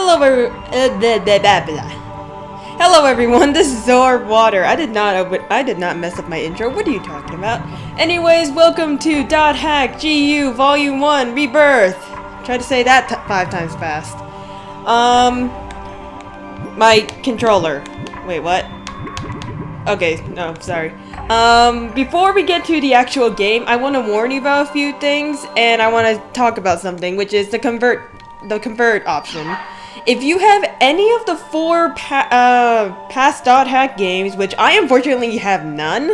Hello everyone, this is Zora Water. I did not mess up my intro. What are you talking about? Anyways, welcome to .hack GU Volume 1 Rebirth. Try to say that 5 times fast. My controller. Wait, what? Okay, no, sorry. Before we get to the actual game, I want to warn you about a few things, and I want to talk about something, which is the convert option. If you have any of the 4 past .hack games, which I unfortunately have none,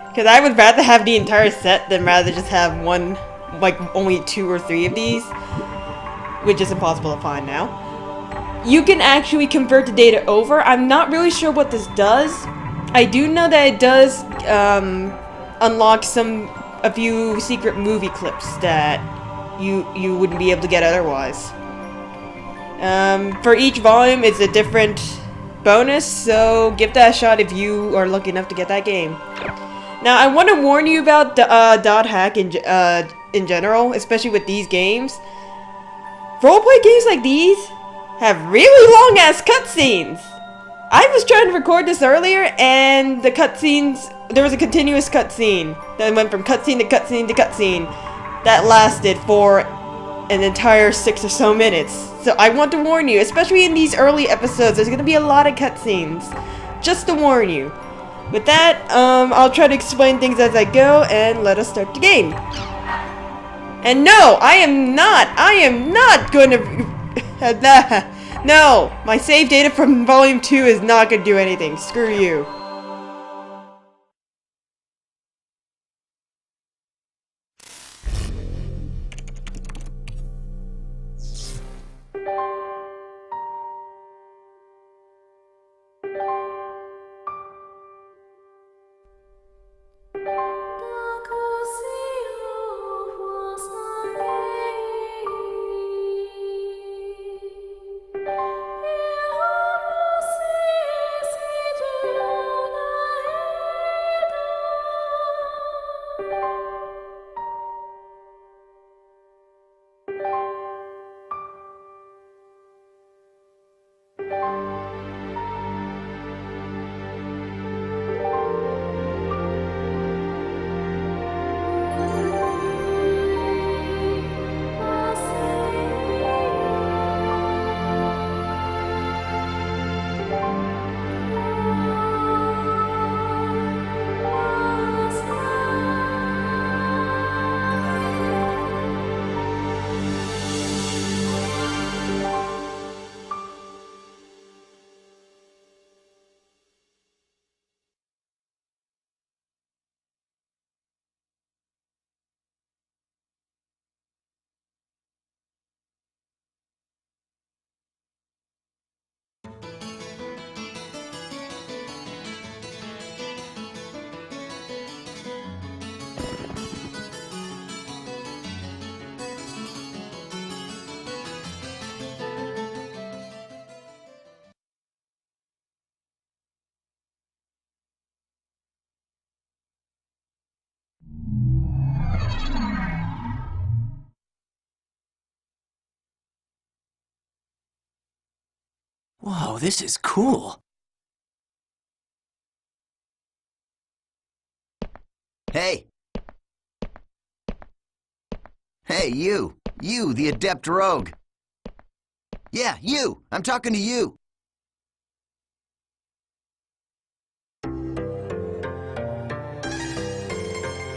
because I would rather have the entire set than rather just have one, like only 2 or 3 of these, which is impossible to find now. You can actually convert the data over. I'm not really sure what this does. I do know that it does unlock a few secret movie clips that you wouldn't be able to get otherwise. For each volume, it's a different bonus, so give that a shot if you are lucky enough to get that game. Now, I want to warn you about .hack in general, especially with these games. Roleplay games like these have really long-ass cutscenes. I was trying to record this earlier, and the cutscenes, there was a continuous cutscene that went from cutscene to cutscene to cutscene that lasted for an entire 6 or so minutes. So I want to warn you, especially in these early episodes, there's going to be a lot of cutscenes. Just to warn you. With that, I'll try to explain things as I go, and let us start the game. And no, I am not going to... No, my save data from Volume 2 is not going to do anything. Screw you. Whoa, this is cool. Hey! Hey, you! You, the adept rogue! Yeah, you! I'm talking to you!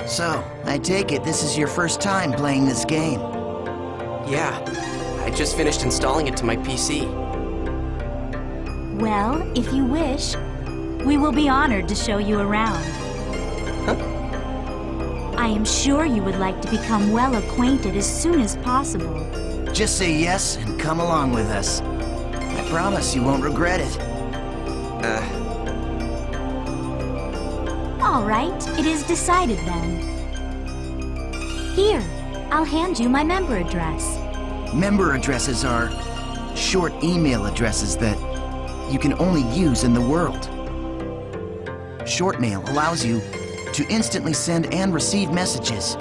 So, I take it this is your first time playing this game? Yeah, I just finished installing it to my PC. Well, if you wish, we will be honored to show you around. Huh? I am sure you would like to become well acquainted as soon as possible. Just say yes and come along with us. I promise you won't regret it. All right, it is decided then. Here, I'll hand you my member address. Member addresses are short email addresses that you can only use in the world. Short mail allows you to instantly send and receive messages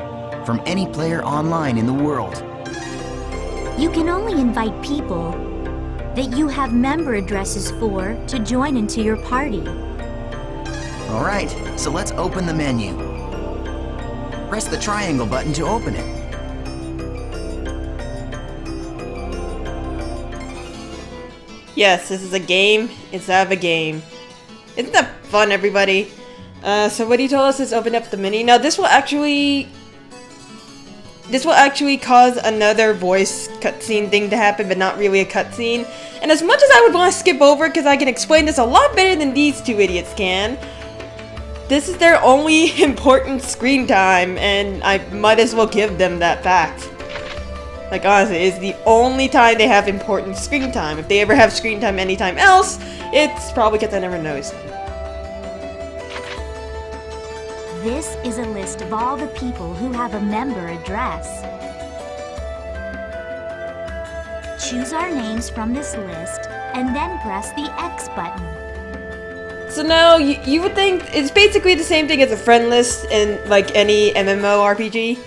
from any player online in the world. You can only invite people that you have member addresses for to join into your party. Alright, so let's open the menu. Press the triangle button to open it. Yes, this is a game inside of a game. Isn't that fun, everybody? So what he told us is open up the menu. Now this will actually cause another voice cutscene thing to happen, but not really a cutscene. And as much as I would want to skip over, because I can explain this a lot better than these two idiots can, this is their only important screen time, and I might as well give them that fact. Like, honestly, it's the only time they have important screen time. If they ever have screen time anytime else, it's probably because I never noticed them. This is a list of all the people who have a member address. Choose our names from this list, and then press the X button. So now, you would think it's basically the same thing as a friend list in, like, any MMORPG.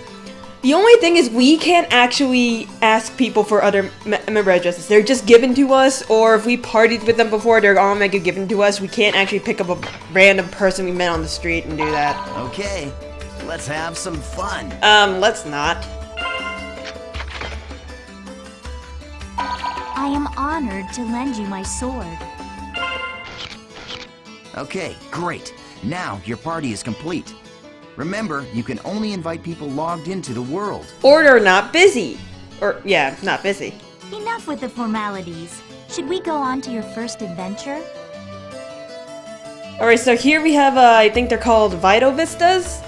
The only thing is we can't actually ask people for other member addresses. They're just given to us, or if we partied with them before, they're automatically given to us. We can't actually pick up a random person we met on the street and do that. Okay, let's have some fun. Let's not. I am honored to lend you my sword. Okay, great. Now your party is complete. Remember, you can only invite people logged into the world. Or they're not busy. Or, yeah, not busy. Enough with the formalities. Should we go on to your first adventure? Alright, so here we have, I think they're called Vital Vistas.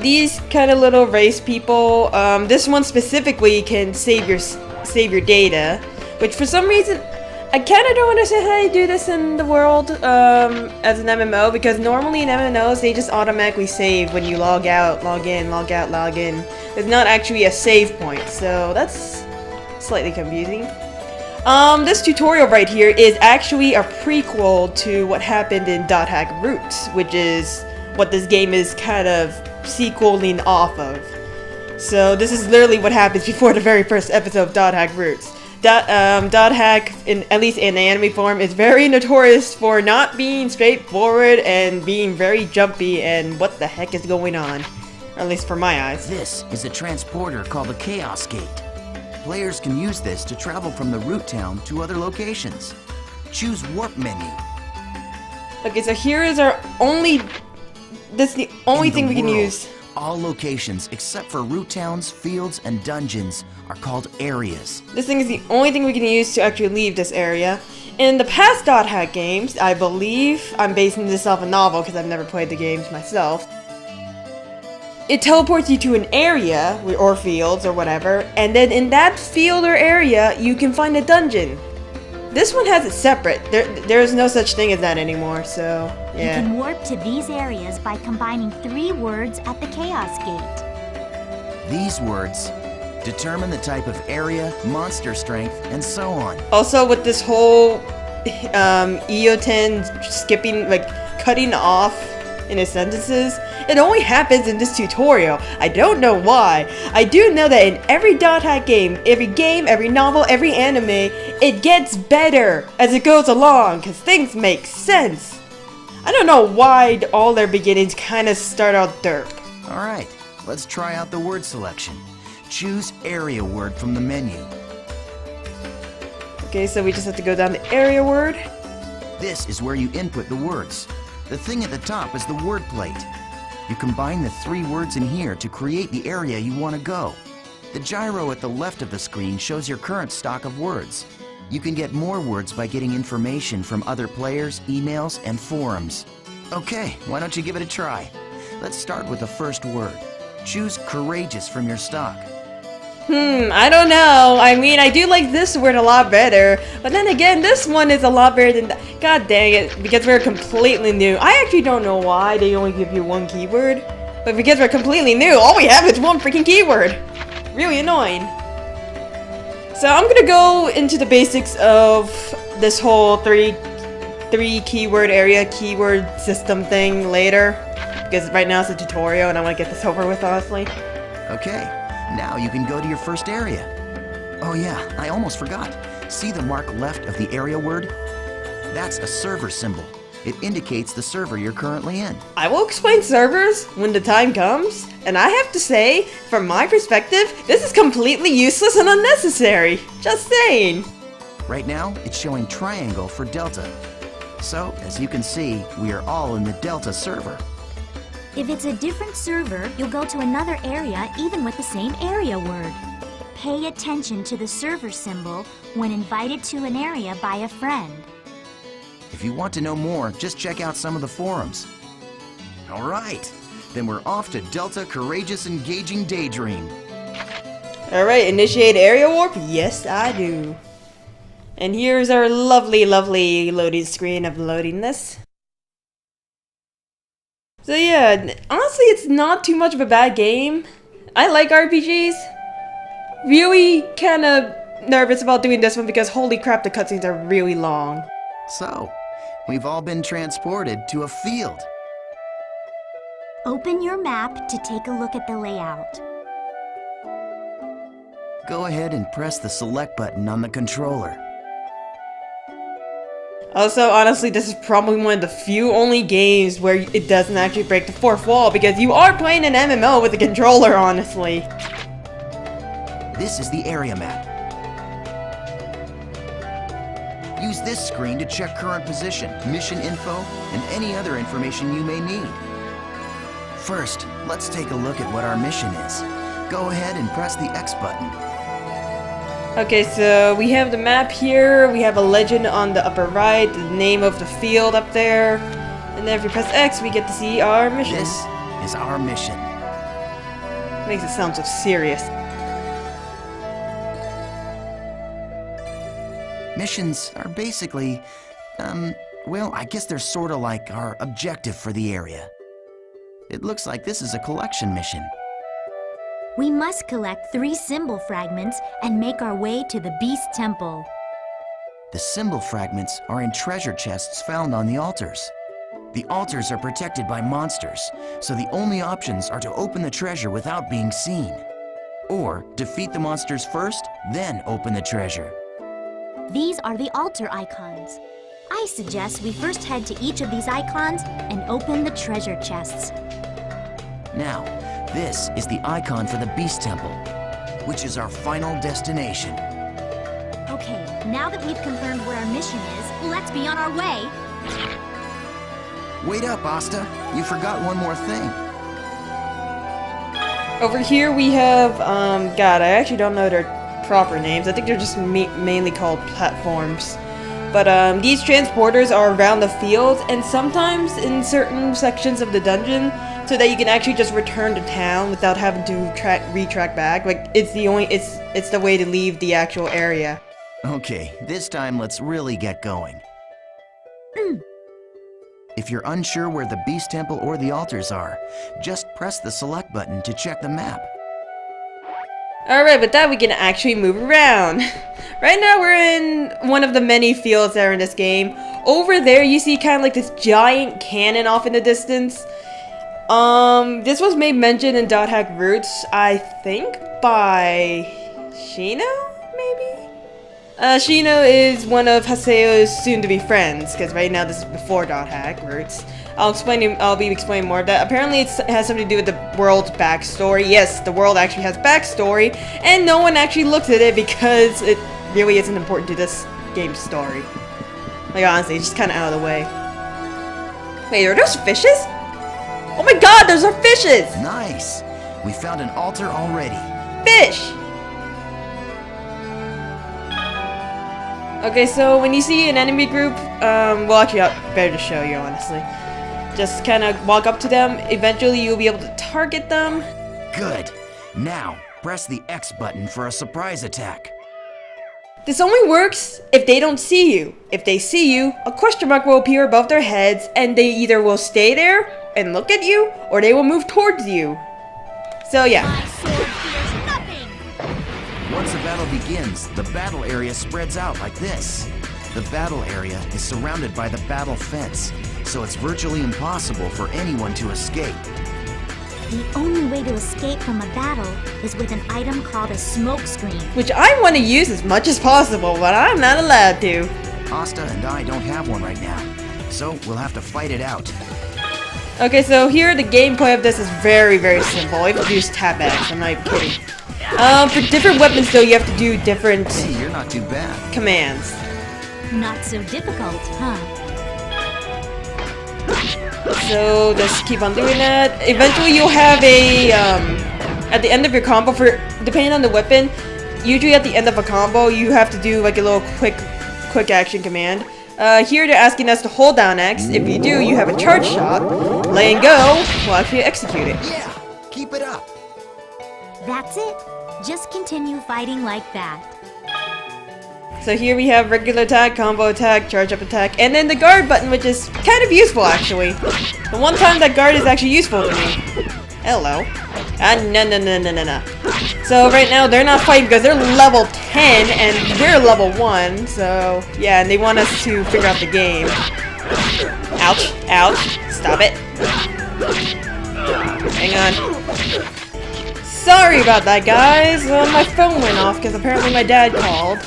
These kind of little race people. This one specifically can save your data, which for some reason I kind of don't understand how you do this in the world as an MMO, because normally in MMOs they just automatically save when you log out, log in, log out, log in. There's not actually a save point, so that's slightly confusing. This tutorial right here is actually a prequel to what happened in .hack Roots, which is what this game is kind of sequeling off of. So this is literally what happens before the very first episode of .hack Roots. .hack, at least in anime form, is very notorious for not being straightforward and being very jumpy and what the heck is going on. Or at least for my eyes. This is a transporter called the Chaos Gate. Players can use this to travel from the root town to other locations. Choose Warp menu. Okay, so here is our only... This is the only thing we can use. All locations except for root towns, fields, and dungeons are called areas. This thing is the only thing we can use to actually leave this area. In the past .hack games, I believe, I'm basing this off a novel because I've never played the games myself, it teleports you to an area, or fields, or whatever, and then in that field or area, you can find a dungeon. This one has it separate. There is no such thing as that anymore, so, yeah. You can warp to these areas by combining 3 words at the Chaos Gate. These words determine the type of area, monster strength, and so on. Also, with this whole EO10 skipping, like, cutting off in his sentences, it only happens in this tutorial. I don't know why. I do know that in every .hack game, every novel, every anime, it gets better as it goes along, because things make sense. I don't know why all their beginnings kind of start out derp. Alright, let's try out the word selection. Choose area word from the menu. Okay, so we just have to go down to area word. This is where you input the words. The thing at the top is the word plate. You combine the 3 words in here to create the area you want to go. The gyro at the left of the screen shows your current stock of words. You can get more words by getting information from other players, emails, and forums. Okay, why don't you give it a try? Let's start with the first word. Choose courageous from your stock. I don't know. I mean, I do like this word a lot better, but then again, this one is a lot better than that. God dang it, because we're completely new. I actually don't know why they only give you 1 keyword, but because we're completely new, all we have is 1 freaking keyword. Really annoying. So I'm gonna go into the basics of this whole three keyword area, keyword system thing later, because right now it's a tutorial and I want to get this over with, honestly. Okay, now you can go to your first area. Oh yeah, I almost forgot. See the mark left of the area word? That's a server symbol. It indicates the server you're currently in. I will explain servers when the time comes, and I have to say, from my perspective, this is completely useless and unnecessary. Just saying. Right now, it's showing triangle for Delta. So, as you can see, we are all in the Delta server. If it's a different server, you'll go to another area even with the same area word. Pay attention to the server symbol when invited to an area by a friend. If you want to know more, just check out some of the forums. All right, then we're off to Delta Courageous Engaging Daydream. Alright, initiate area warp? Yes, I do. And here's our lovely, lovely loading screen of loadingness. So yeah, honestly, it's not too much of a bad game. I like RPGs. Really kind of nervous about doing this one because holy crap, the cutscenes are really long. So, we've all been transported to a field. Open your map to take a look at the layout. Go ahead and press the select button on the controller. Also, honestly, this is probably one of the few only games where it doesn't actually break the fourth wall because you are playing an MMO with a controller, honestly. This is the area map. Use this screen to check current position, mission info, and any other information you may need. First, let's take a look at what our mission is. Go ahead and press the X button. Okay, so we have the map here, we have a legend on the upper right, the name of the field up there, and then if you press X, we get to see our mission. This is our mission. Makes it sound so serious. Missions are basically, well, I guess they're sort of like our objective for the area. It looks like this is a collection mission. We must collect 3 symbol fragments and make our way to the Beast Temple. The symbol fragments are in treasure chests found on the altars. The altars are protected by monsters, so the only options are to open the treasure without being seen. Or defeat the monsters first, then open the treasure. These are the altar icons. I suggest we first head to each of these icons and open the treasure chests. Now, this is the icon for the Beast Temple, which is our final destination. Okay, now that we've confirmed what our mission is, let's be on our way. Wait up, Asta. You forgot one more thing. Over here we have, God, I actually don't know their proper names. I think they're just mainly called platforms. But these transporters are around the fields and sometimes in certain sections of the dungeon so that you can actually just return to town without having to retrack back. Like, it's the way to leave the actual area. Okay, this time let's really get going. If you're unsure where the Beast Temple or the altars are, just press the select button to check the map. Alright, with that we can actually move around. Right now we're in one of the many fields that are in this game. Over there you see kind of like this giant cannon off in the distance. This was made mention in Dot Hack Roots, I think, by Shino, maybe? Shino is one of Haseo's soon-to-be friends, because right now this is before Dot Hack Roots. I'll be explaining more of that. Apparently it has something to do with the world's backstory. Yes, the world actually has backstory, and no one actually looks at it because it really isn't important to this game's story. Like, honestly, it's just kind of out of the way. Wait, are those fishes? Oh my god, those are fishes! Nice! We found an altar already. Fish! Okay, so when you see an enemy group, well actually I'll better to show you honestly. Just kind of walk up to them, eventually you'll be able to target them. Good. Now, press the X button for a surprise attack. This only works if they don't see you. If they see you, a question mark will appear above their heads and they either will stay there and look at you, or they will move towards you. So yeah. My sword fears nothing. Once the battle begins, the battle area spreads out like this. The battle area is surrounded by the battle fence, so it's virtually impossible for anyone to escape. The only way to escape from a battle is with an item called a smoke screen. Which I want to use as much as possible, but I'm not allowed to. Asta and I don't have one right now, so we'll have to fight it out. Okay, so here the gameplay of this is very, very simple. All you have to do is tap X, I'm not even kidding. For different weapons though, you have to do different Hey, you're not too bad. commands. Not so difficult, huh? So just keep on doing that. Eventually you'll have a, at the end of your combo, for depending on the weapon, usually at the end of a combo, you have to do like a little quick action command. Here they're asking us to hold down X. If you do, you have a charge shot. Letting go will actually execute it. Yeah, keep it up. That's it. Just continue fighting like that. So here we have regular attack, combo attack, charge up attack, and then the guard button, which is kind of useful actually. The one time that guard is actually useful to me. Hello. No. So right now they're not fighting because they're level 10 and we're level 1, so yeah, and they want us to figure out the game. Ouch, ouch, stop it. Hang on. Sorry about that, guys. My phone went off because apparently my dad called.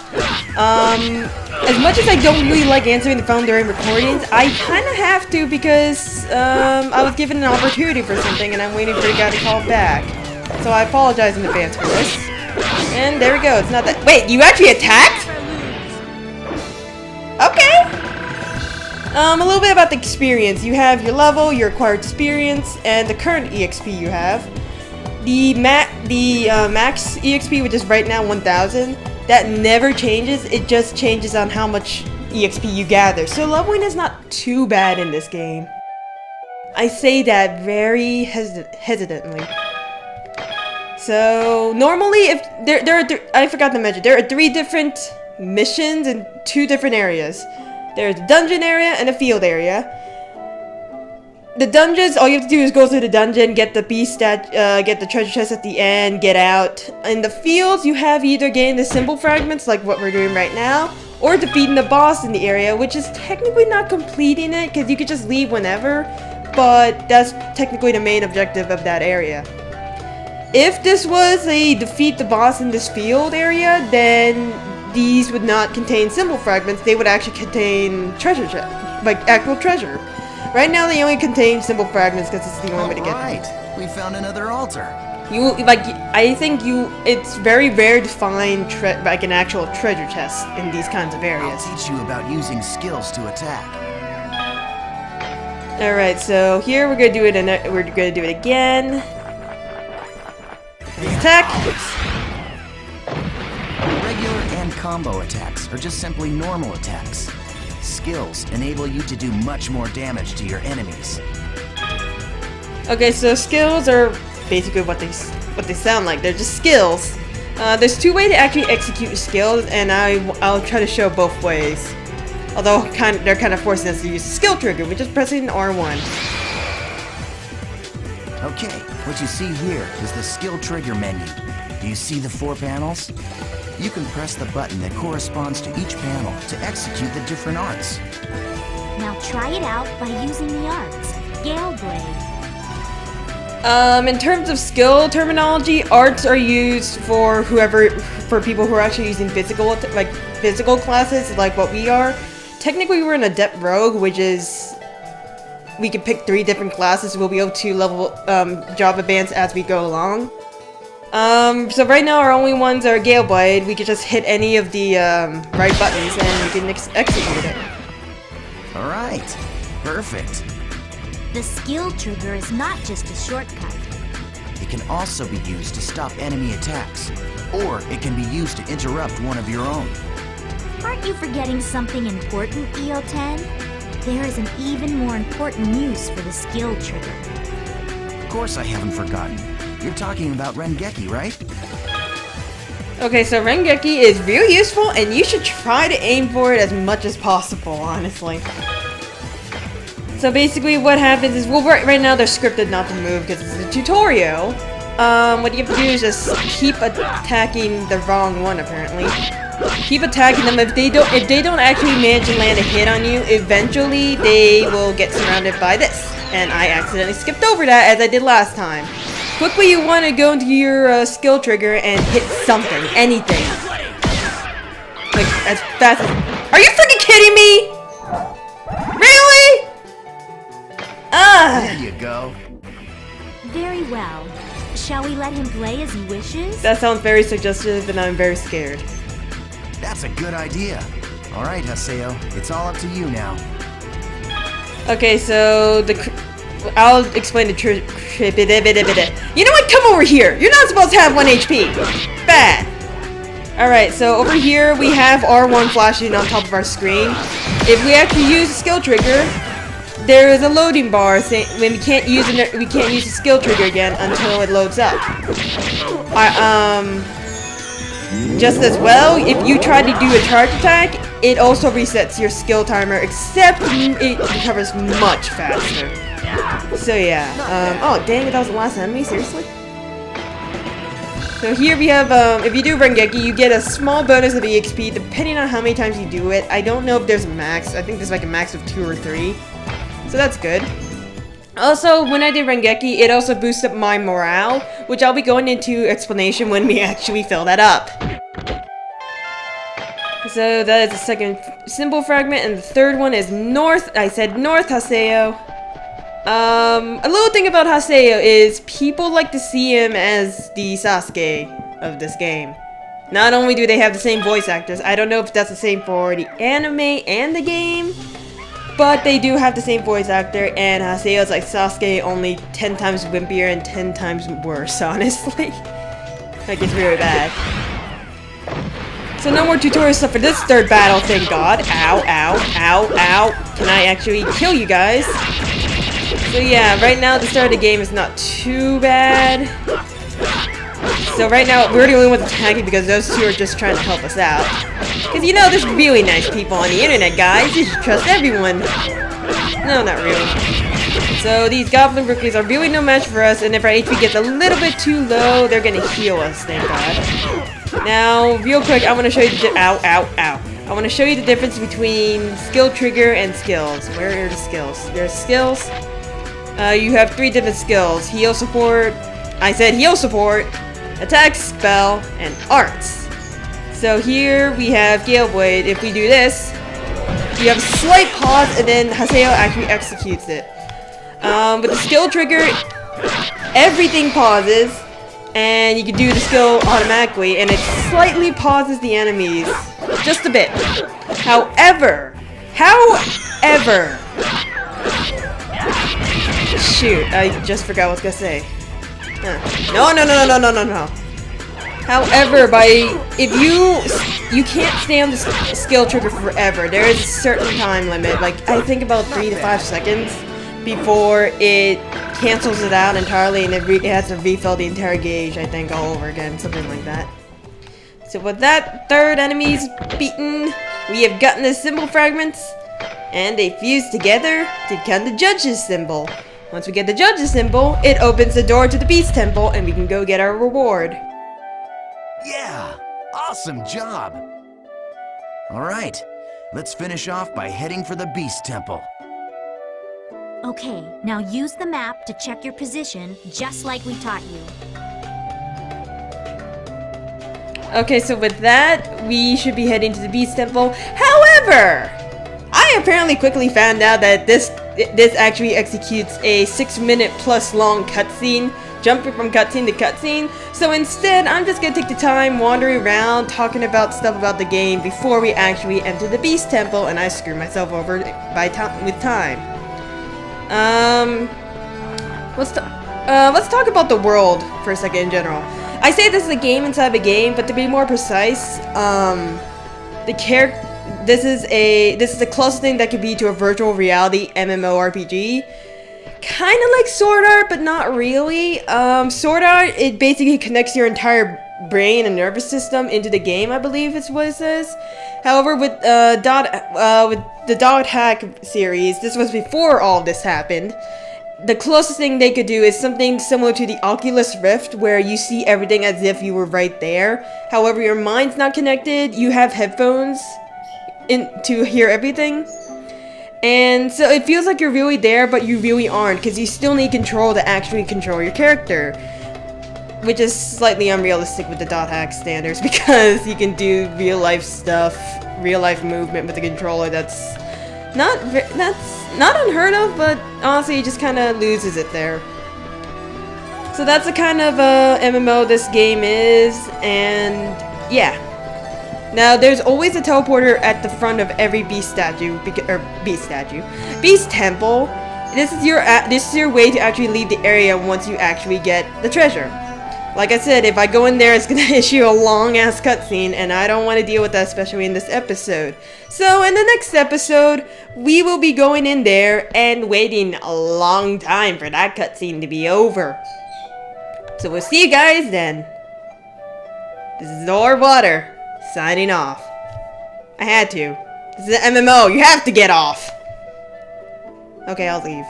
As much as I don't really like answering the phone during recordings, I kind of have to because I was given an opportunity for something and I'm waiting for the guy to call back. So I apologize in advance for this. And there we go. It's not that. Wait, you actually attacked? Okay. A little bit about the experience. You have your level, your acquired experience, and the current EXP you have. The max EXP, which is right now 1,000, that never changes. It just changes on how much EXP you gather. So leveling is not too bad in this game. I say that very hesitantly. So normally, if I forgot to mention, there are 3 different missions in 2 different areas. There's the dungeon area and the field area. The dungeons, all you have to do is go through the dungeon, get the beast get the treasure chest at the end, get out. In the fields, you have either gain the symbol fragments, like what we're doing right now, or defeating the boss in the area, which is technically not completing it, because you could just leave whenever, but that's technically the main objective of that area. If this was a defeat the boss in this field area, then these would not contain symbol fragments, they would actually contain treasure chest, like actual treasure. Right now they only contain symbol fragments because it's the only way to get them. Alright, we found another altar. It's very rare to find like an actual treasure chest in these kinds of areas. I'll teach you about using skills to attack. Alright, so here we're gonna do it again. Attack! Regular and combo attacks are just simply normal attacks. Skills enable you to do much more damage to your enemies. Okay, so skills are basically what they sound like. They're just skills. There's 2 ways to actually execute skills, and I'll try to show both ways. Although they're kind of forcing us to use the skill trigger, which is pressing R1. Okay, what you see here is the skill trigger menu. Do you see the 4 panels? You can press the button that corresponds to each panel to execute the different arts. Now try it out by using the arts. Gale Blade. In terms of skill terminology, arts are used for people who are actually using physical classes, like what we are. Technically, we're an adept rogue, which is we can pick 3 different classes. We'll be able to level job advance as we go along. So right now our only ones are Gale Blade. We can just hit any of the right buttons and we can execute it. Alright, perfect. The skill trigger is not just a shortcut. It can also be used to stop enemy attacks, or it can be used to interrupt one of your own. Aren't you forgetting something important, EO10? There is an even more important use for the skill trigger. Of course I haven't forgotten. You're talking about Rengeki, right? Okay, so Rengeki is real useful and you should try to aim for it as much as possible, honestly. So basically what happens is, well, right now they're scripted not to move because it's a tutorial. What you have to do is just keep attacking the wrong one, apparently. Keep attacking them. If they don't actually manage to land a hit on you, eventually they will get surrounded by this. And I accidentally skipped over that as I did last time. quickly you want to go into your skill trigger and hit something, anything. Like, as fast as... Are you freaking kidding me? Really? There you go. Very well. Shall we let him play as he wishes? That sounds very suggestive, and I'm very scared. That's a good idea. All right, Haseo, it's all up to you now. Okay, so I'll explain the trick. You know what? Come over here. You're not supposed to have 1 HP. Bad. Alright, so over here we have R1 flashing on top of our screen. If we actually use the skill trigger, there is a loading bar saying when we can't use the skill trigger again until it loads up. Just as well, if you try to do a charge attack, it also resets your skill timer, except it recovers much faster. So yeah, oh dang it, that was the last enemy, seriously? So here we have, if you do Rengeki, you get a small bonus of EXP depending on how many times you do it. I don't know if there's a max, I think there's like a max of 2 or 3. So that's good. Also, when I did Rengeki, it also boosted up my morale, which I'll be going into explanation when we actually fill that up. So that is the second symbol fragment, and the third one is North. I said North Haseo. A little thing about Haseo is people like to see him as the Sasuke of this game. Not only do they have the same voice actors, I don't know if that's the same for the anime and the game, but they do have the same voice actor, and Haseo is like Sasuke, only 10 times wimpier and 10 times worse, honestly. Like, it's really bad. So no more tutorial stuff for this third battle, thank God. Ow, ow, ow, ow. Can I actually kill you guys? So yeah, right now the start of the game is not too bad. So right now we're the only ones attacking because those two are just trying to help us out. Because you know, there's really nice people on the internet, guys. You should trust everyone. No, not really. So these Goblin Rookies are really no match for us, and if our HP gets a little bit too low, they're gonna heal us, thank God. Now, real quick, I want to show you the ow, ow, ow. I want to show you the difference between skill trigger and skills. Where are the skills? There's skills. You have 3 different skills. Heal support. I said heal support. Attack, spell, and arts. So here we have Gale Blade. If we do this, you have a slight pause, and then Haseo actually executes it. With the skill trigger, everything pauses, and you can do the skill automatically, and it slightly pauses the enemies. Just a bit. However, shoot, I just forgot what I was gonna say. No. However, if you can't stay on the skill trigger forever. There is a certain time limit, like I think about 3 to 5 seconds before it cancels it out entirely, and it has to refill the entire gauge, I think, all over again, something like that. So with that third enemy's beaten, we have gotten the symbol fragments, and they fuse together to become the judge's symbol. Once we get the judge's symbol, it opens the door to the beast temple, and we can go get our reward. Yeah! Awesome job! Alright, let's finish off by heading for the beast temple. Okay, now use the map to check your position, just like we taught you. Okay, so with that, we should be heading to the Beast Temple. However, I apparently quickly found out that this actually executes a 6-minute plus long cutscene, jumping from cutscene to cutscene. So instead, I'm just gonna take the time wandering around, talking about stuff about the game before we actually enter the Beast Temple, and I screw myself over with time. Let's talk about the world for a second in general. I say this is a game inside a game, but to be more precise, this is the closest thing that could be to a virtual reality MMORPG. Kind of like Sword Art, but not really. Sword Art, it basically connects your entire brain and nervous system into the game, I believe is what it says. However, with the Dot Hack series, this was before all this happened. The closest thing they could do is something similar to the Oculus Rift, where you see everything as if you were right there. However, your mind's not connected. You have headphones to hear everything. And so it feels like you're really there, but you really aren't, because you still need control to actually control your character. which is slightly unrealistic with the dot hack standards because you can do real life stuff, real life movement with the controller. That's not unheard of, but honestly, it just kind of loses it there. So that's the kind of MMO this game is, and yeah. Now there's always a teleporter at the front of every beast temple. This is your way to actually leave the area once you actually get the treasure. Like I said, if I go in there, it's gonna issue a long-ass cutscene, and I don't want to deal with that, especially in this episode. So in the next episode, we will be going in there and waiting a long time for that cutscene to be over. So we'll see you guys then. This is Zora signing off. I had to. This is an MMO. You have to get off. Okay, I'll leave.